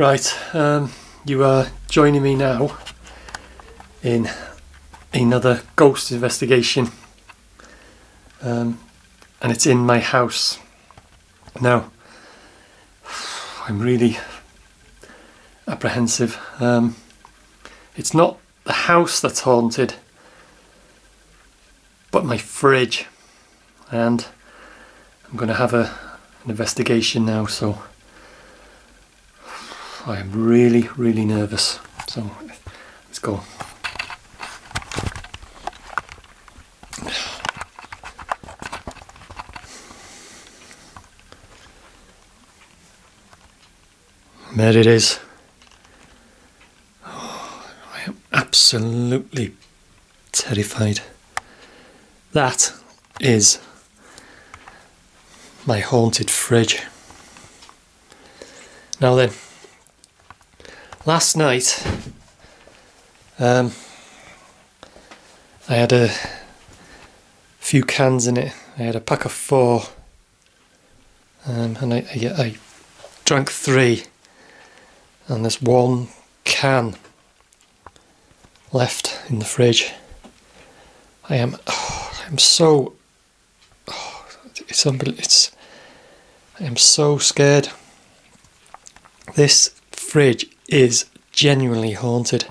Right, you are joining me now in another ghost investigation, and it's in my house. Now, I'm really apprehensive. It's not the house that's haunted, but my fridge, and I'm going to have an investigation now, so I am really, really nervous. So let's go. There it is. Oh, I am absolutely terrified. That is my haunted fridge. Now then, last night I had a few cans in it. I had a pack of 4, and I drank 3, and there's 1 can left in the fridge. I am so I am so scared. This fridge is genuinely haunted.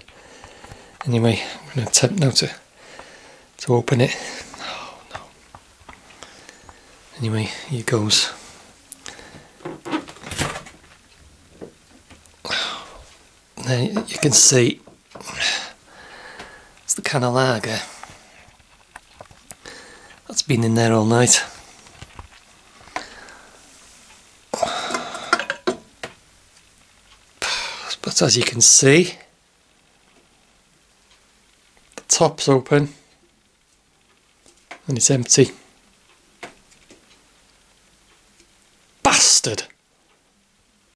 Anyway, I'm going to attempt now to open it. Oh no. Anyway, here goes. Now you can see it's the can of lager that's been in there all night. But as you can see, the top's open and it's empty. Bastard!